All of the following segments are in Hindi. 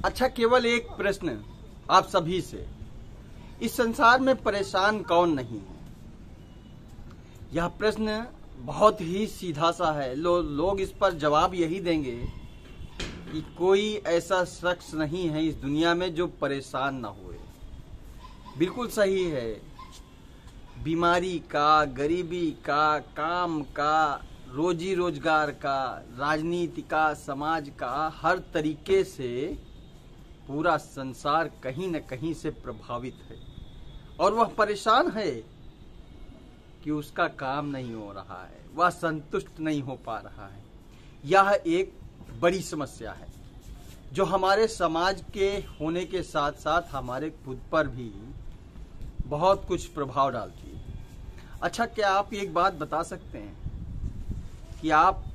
अच्छा, केवल एक प्रश्न आप सभी से, इस संसार में परेशान कौन नहीं है? यह प्रश्न बहुत ही सीधा सा है। लोग इस पर जवाब यही देंगे कि कोई ऐसा शख्स नहीं है इस दुनिया में जो परेशान ना हुए। बिल्कुल सही है। बीमारी का, गरीबी का, काम का, रोजी रोजगार का, राजनीति का, समाज का, हर तरीके से पूरा संसार कहीं न कहीं से प्रभावित है और वह परेशान है कि उसका काम नहीं हो रहा है, वह संतुष्ट नहीं हो पा रहा है। यह एक बड़ी समस्या है जो हमारे समाज के होने के साथ साथ हमारे खुद पर भी बहुत कुछ प्रभाव डालती है। अच्छा, क्या आप एक बात बता सकते हैं कि आप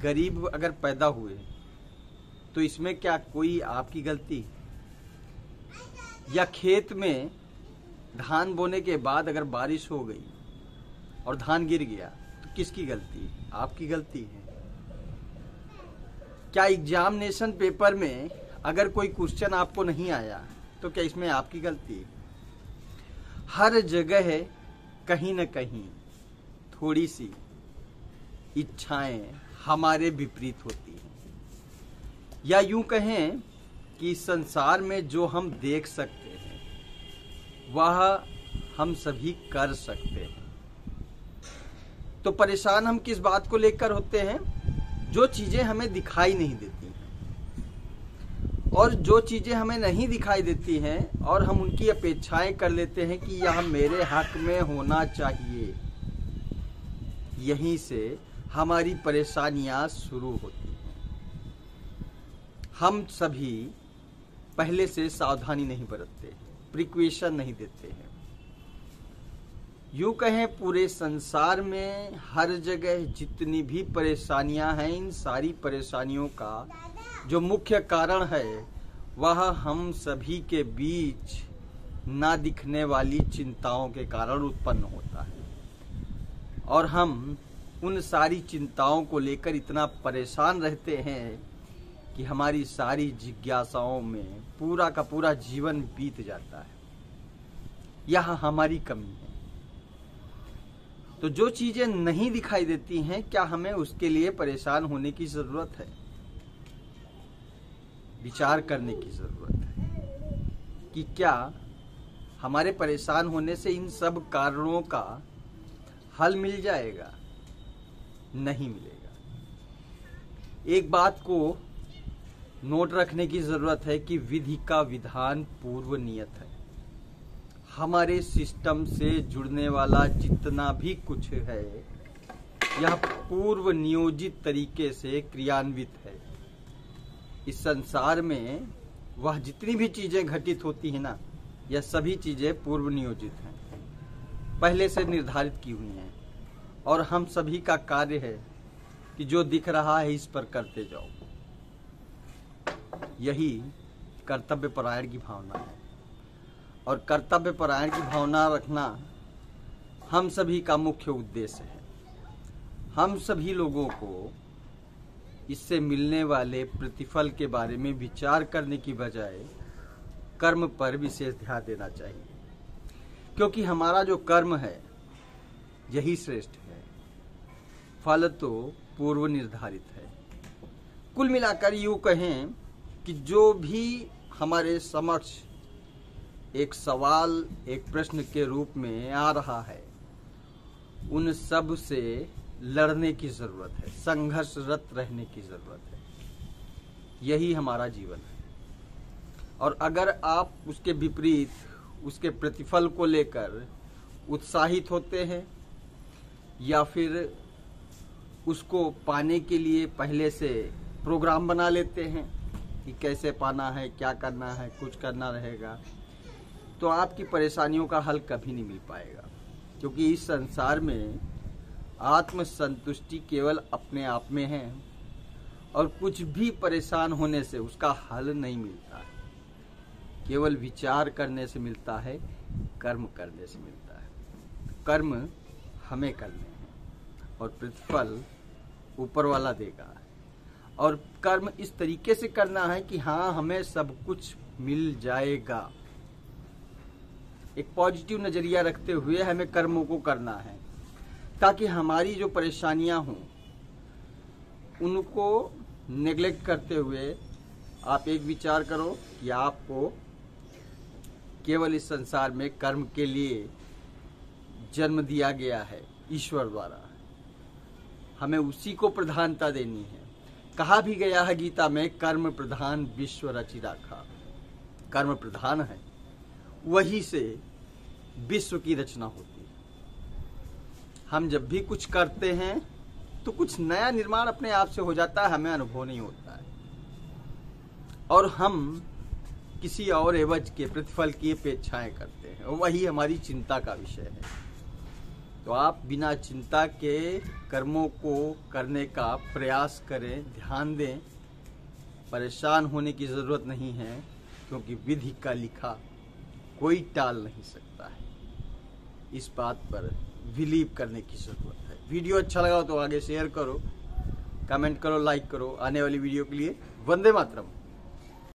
गरीब अगर पैदा हुए तो इसमें क्या कोई आपकी गलती, या खेत में धान बोने के बाद अगर बारिश हो गई और धान गिर गया तो किसकी गलती? आपकी गलती है। क्या एग्जामिनेशन पेपर में अगर कोई क्वेश्चन आपको नहीं आया तो क्या इसमें आपकी गलती है? हर जगह कहीं न कहीं थोड़ी सी इच्छाएं हमारे विपरीत होती हैं, या यूं कहें कि संसार में जो हम देख सकते हैं वह हम सभी कर सकते हैं। तो परेशान हम किस बात को लेकर होते हैं? जो चीजें हमें दिखाई नहीं देती हैं, और जो चीजें हमें नहीं दिखाई देती हैं और हम उनकी अपेक्षाएं कर लेते हैं कि यह मेरे हक में होना चाहिए, यहीं से हमारी परेशानियां शुरू होती हैं। हम सभी पहले से सावधानी नहीं बरतते, प्रिकॉशन नहीं देते हैं। यूं कहें पूरे संसार में हर जगह जितनी भी परेशानियां हैं, इन सारी परेशानियों का जो मुख्य कारण है वह हम सभी के बीच ना दिखने वाली चिंताओं के कारण उत्पन्न होता है, और हम उन सारी चिंताओं को लेकर इतना परेशान रहते हैं कि हमारी सारी जिज्ञासाओं में पूरा का पूरा जीवन बीत जाता है। यह हमारी कमी है। तो जो चीजें नहीं दिखाई देती हैं, क्या हमें उसके लिए परेशान होने की जरूरत है? विचार करने की जरूरत है कि क्या हमारे परेशान होने से इन सब कारणों का हल मिल जाएगा? नहीं मिलेगा। एक बात को नोट रखने की जरूरत है कि विधि का विधान पूर्व नियत है। हमारे सिस्टम से जुड़ने वाला जितना भी कुछ है यह पूर्व नियोजित तरीके से क्रियान्वित है। इस संसार में वह जितनी भी चीजें घटित होती है ना, यह सभी चीजें पूर्व नियोजित हैं, पहले से निर्धारित की हुई हैं, और हम सभी का कार्य है कि जो दिख रहा है इस पर करते जाओ। यही कर्तव्य परायण की भावना है, और कर्तव्य परायण की भावना रखना हम सभी का मुख्य उद्देश्य है। हम सभी लोगों को इससे मिलने वाले प्रतिफल के बारे में विचार करने की बजाय कर्म पर विशेष ध्यान देना चाहिए, क्योंकि हमारा जो कर्म है यही श्रेष्ठ है, फल तो पूर्व निर्धारित है। कुल मिलाकर यूं कहें कि जो भी हमारे समक्ष एक सवाल, एक प्रश्न के रूप में आ रहा है, उन सब से लड़ने की जरूरत है, संघर्षरत रहने की जरूरत है। यही हमारा जीवन है। और अगर आप उसके विपरीत, उसके प्रतिफल को लेकर उत्साहित होते हैं या फिर उसको पाने के लिए पहले से प्रोग्राम बना लेते हैं कि कैसे पाना है, क्या करना है, कुछ करना रहेगा, तो आपकी परेशानियों का हल कभी नहीं मिल पाएगा। क्योंकि इस संसार में आत्म संतुष्टि केवल अपने आप में है, और कुछ भी परेशान होने से उसका हल नहीं मिलता है। केवल विचार करने से मिलता है, कर्म करने से मिलता है। कर्म हमें करने हैं और प्रतिफल ऊपर वाला देगा। और कर्म इस तरीके से करना है कि हाँ, हमें सब कुछ मिल जाएगा। एक पॉजिटिव नजरिया रखते हुए हमें कर्मों को करना है, ताकि हमारी जो परेशानियां हों उनको नेग्लेक्ट करते हुए आप एक विचार करो कि आपको केवल इस संसार में कर्म के लिए जन्म दिया गया है ईश्वर द्वारा। हमें उसी को प्रधानता देनी है। कहा भी गया है गीता में, कर्म प्रधान विश्व रचि राखा। कर्म प्रधान है, वही से विश्व की रचना होती है। हम जब भी कुछ करते हैं तो कुछ नया निर्माण अपने आप से हो जाता है, हमें अनुभव नहीं होता है, और हम किसी और एवज के प्रतिफल की अपेक्षाएं करते हैं, वही हमारी चिंता का विषय है। तो आप बिना चिंता के कर्मों को करने का प्रयास करें, ध्यान दें। परेशान होने की जरूरत नहीं है, क्योंकि विधि का लिखा कोई टाल नहीं सकता है। इस बात पर बिलीव करने की जरूरत है। वीडियो अच्छा लगा तो आगे शेयर करो, कमेंट करो, लाइक करो। आने वाली वीडियो के लिए वंदे मातरम।